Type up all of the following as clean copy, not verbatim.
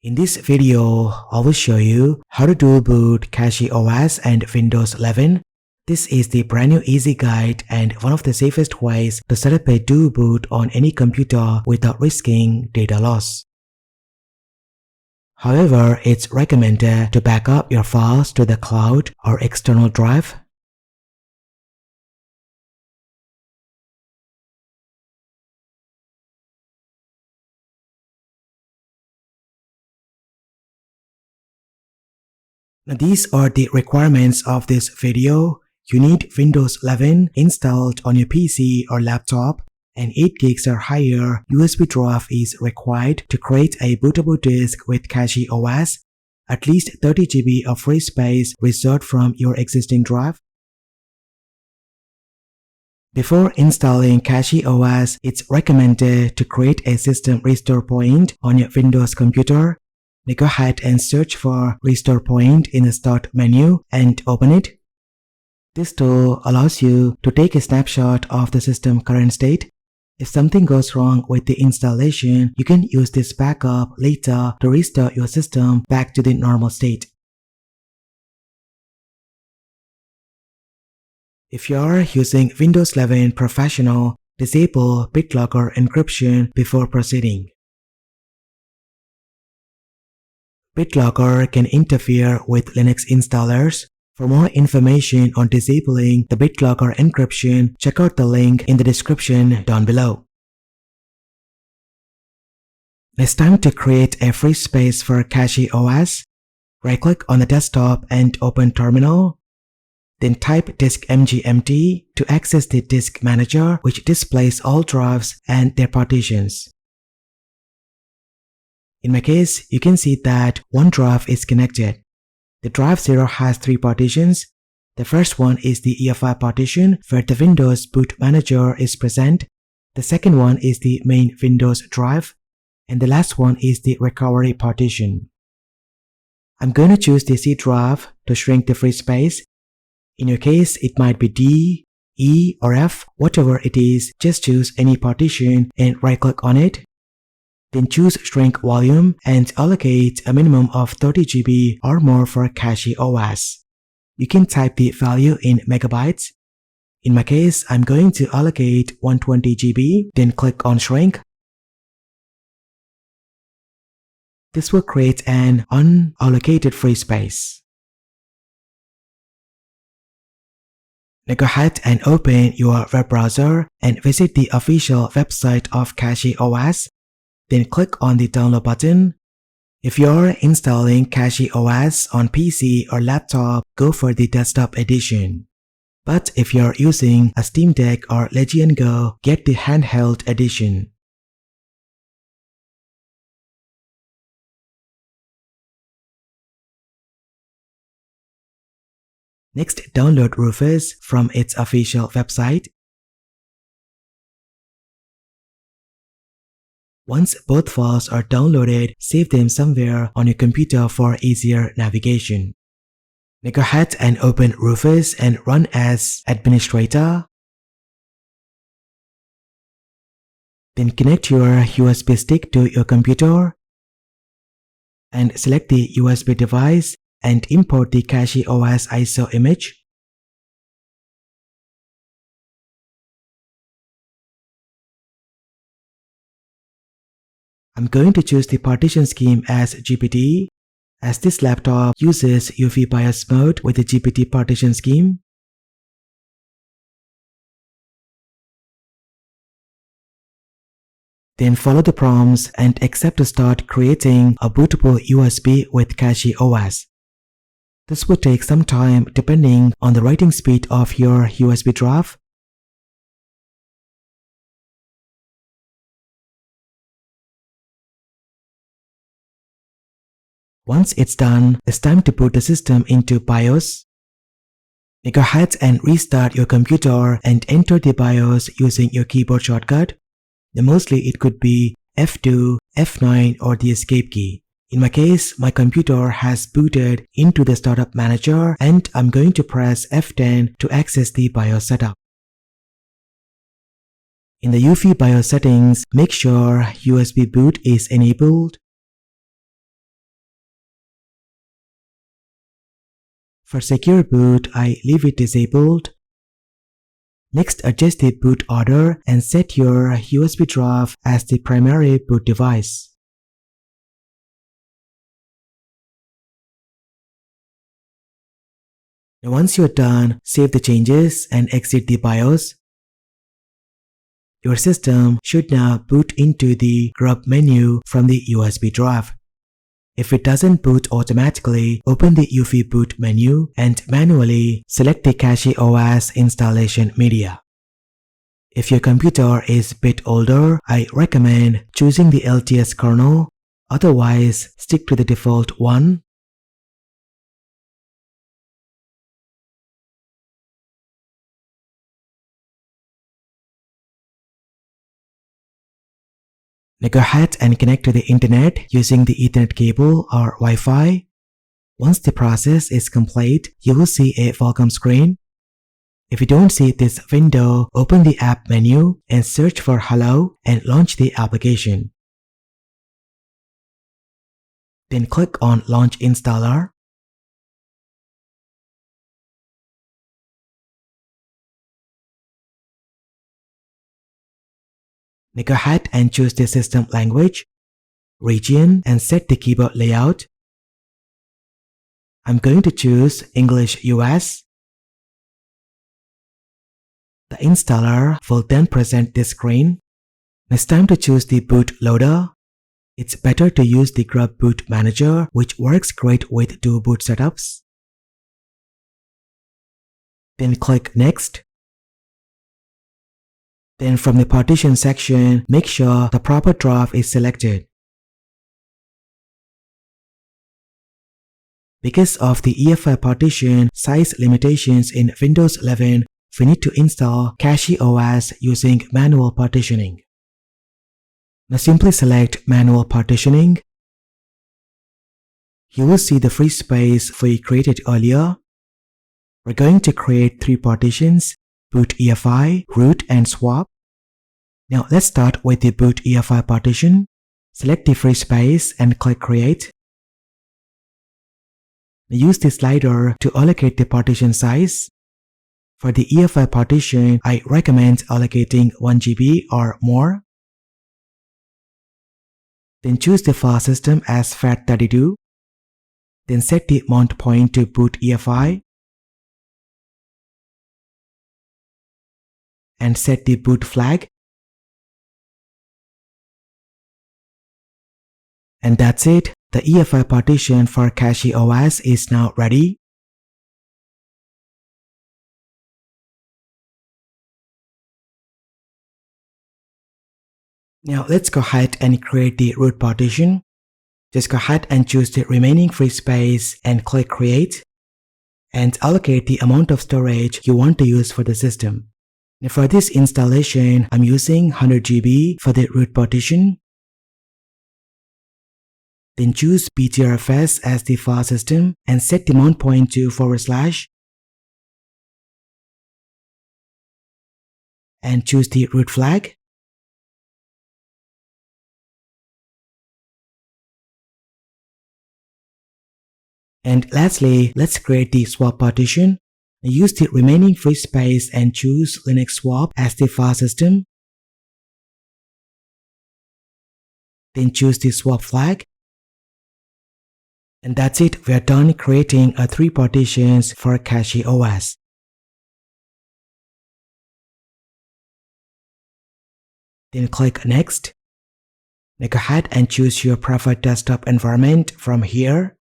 In this video, I will show you how to dual boot CachyOS and Windows 11. This is the brand new easy guide and one of the safest ways to set up a dual boot on any computer without risking data loss. However, it's recommended to back up your files to the cloud or external drive. Now, these are the requirements of this video. You need Windows 11 installed on your PC or laptop, and 8 gigs or higher USB drive is required to create a bootable disk with CachyOS, at least 30 GB of free space reserved from your existing drive. Before installing CachyOS, it's recommended to create a system restore point on your Windows computer. Now go ahead and search for Restore Point in the Start menu and open it. This tool allows you to take a snapshot of the system current state. If something goes wrong with the installation, you can use this backup later to restore your system back to the normal state. If you are using Windows 11 Professional, disable BitLocker encryption before proceeding. BitLocker can interfere with Linux installers. For more information on disabling the BitLocker encryption, check out the link in the description down below. It's time to create a free space for CachyOS. Right-click on the desktop and open Terminal. Then type diskmgmt to access the disk manager, which displays all drives and their partitions. In my case, you can see that one drive is connected. The drive 0 has 3 partitions. The first one is the UEFI partition where the Windows boot manager is present. The second one is the main Windows drive. And the last one is the recovery partition. I'm going to choose the C drive to shrink the free space. In your case, it might be D, E, or F, whatever it is, just choose any partition and right-click on it. Then choose Shrink Volume and allocate a minimum of 30 GB or more for CachyOS. You can type the value in megabytes. In my case, I'm going to allocate 120 GB, then click on Shrink. This will create an unallocated free space. Now go ahead and open your web browser and visit the official website of CachyOS. Then click on the download button. If you're installing CachyOS on PC or laptop, go for the desktop edition. But if you're using a Steam Deck or Legion Go, get the handheld edition. Next, download Rufus from its official website. Once both files are downloaded, save them somewhere on your computer for easier navigation. Now go ahead and open Rufus and run as administrator. Then connect your USB stick to your computer and select the USB device and import the CachyOS ISO image. I'm going to choose the partition scheme as GPT, as this laptop uses UEFI BIOS mode with the GPT partition scheme. Then follow the prompts and accept to start creating a bootable USB with CachyOS. This will take some time depending on the writing speed of your USB drive. Once it's done, it's time to boot the system into BIOS. Now go ahead and restart your computer and enter the BIOS using your keyboard shortcut. Now mostly it could be F2, F9 or the escape key. In my case, my computer has booted into the startup manager and I'm going to press F10 to access the BIOS setup. In the UEFI BIOS settings, make sure USB boot is enabled. For secure boot, I leave it disabled. Next, adjust the boot order and set your USB drive as the primary boot device. Now once you're done, save the changes and exit the BIOS. Your system should now boot into the grub menu from the USB drive. If it doesn't boot automatically, open the UEFI boot menu and manually select the CachyOS installation media. If your computer is a bit older, I recommend choosing the LTS kernel, otherwise stick to the default one. Now go ahead and connect to the internet using the Ethernet cable or Wi-Fi. Once the process is complete, you will see a welcome screen. If you don't see this window, open the app menu and search for Hello and launch the application. Then click on Launch Installer. Now go ahead and choose the system language, region, and set the keyboard layout. I'm going to choose English US. The installer will then present this screen. It's time to choose the boot loader. It's better to use the Grub Boot Manager, which works great with dual boot setups. Then click Next. Then from the partition section, make sure the proper drive is selected. Because of the UEFI partition size limitations in Windows 11, we need to install CachyOS using manual partitioning. Now simply select Manual Partitioning. You will see the free space we created earlier. We're going to create 3 partitions: Boot UEFI, Root, and Swap. Now let's start with the Boot UEFI partition. Select the free space and click Create. Use the slider to allocate the partition size. For the UEFI partition, I recommend allocating 1 GB or more. Then choose the file system as FAT32. Then set the mount point to Boot UEFI. And set the boot flag. And that's it. The UEFI partition for CachyOS is now ready. Now let's go ahead and create the root partition. Just go ahead and choose the remaining free space and click Create. And allocate the amount of storage you want to use for the system. Now for this installation, I'm using 100 GB for the root partition. Then choose BTRFS as the file system and set the mount point to // and choose the root flag. And lastly, let's create the swap partition. Use the remaining free space and choose Linux Swap as the file system. Then choose the swap flag. And that's it, we are done creating 3 partitions for CachyOS. Then click Next. Now go ahead and choose your preferred desktop environment from here.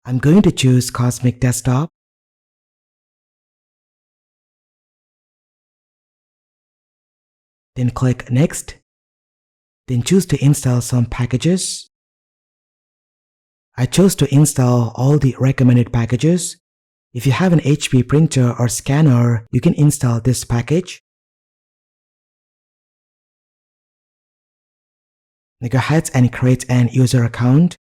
I'm going to choose Cosmic Desktop. Then click Next. Then choose to install some packages. I chose to install all the recommended packages. If you have an HP printer or scanner, you can install this package. Now go ahead and create an user account.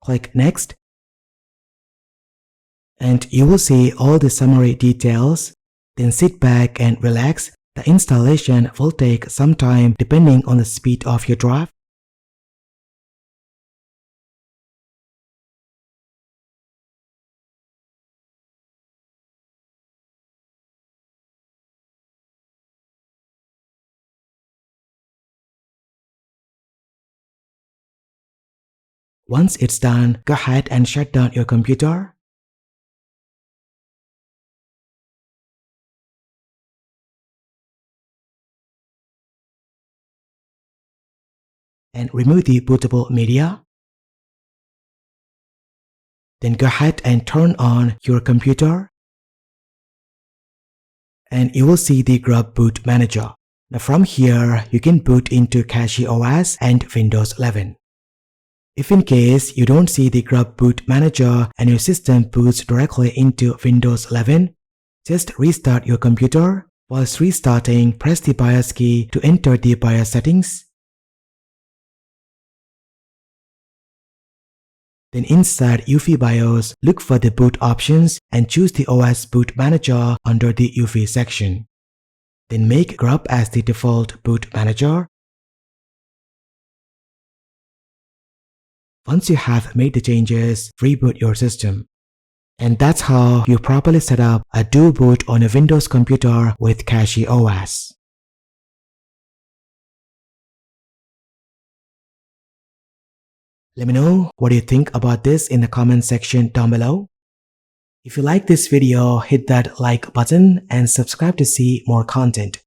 Click Next. And you will see all the summary details. Then sit back and relax. The installation will take some time depending on the speed of your drive. Once it's done, go ahead and shut down your computer. And remove the bootable media. Then go ahead and turn on your computer. And you will see the Grub Boot Manager. Now from here, you can boot into CachyOS and Windows 11. If in case you don't see the Grub Boot Manager and your system boots directly into Windows 11, just restart your computer. Whilst restarting, press the BIOS key to enter the BIOS settings. Then inside UEFI BIOS, look for the boot options and choose the OS Boot Manager under the UEFI section. Then make Grub as the default boot manager. Once you have made the changes, reboot your system. And that's how you properly set up a dual boot on a Windows computer with CachyOS. Let me know what you think about this in the comment section down below. If you like this video, hit that like button and subscribe to see more content.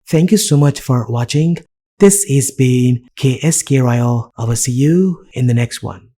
Thank you so much for watching. This has been KSK Royal. I will see you in the next one.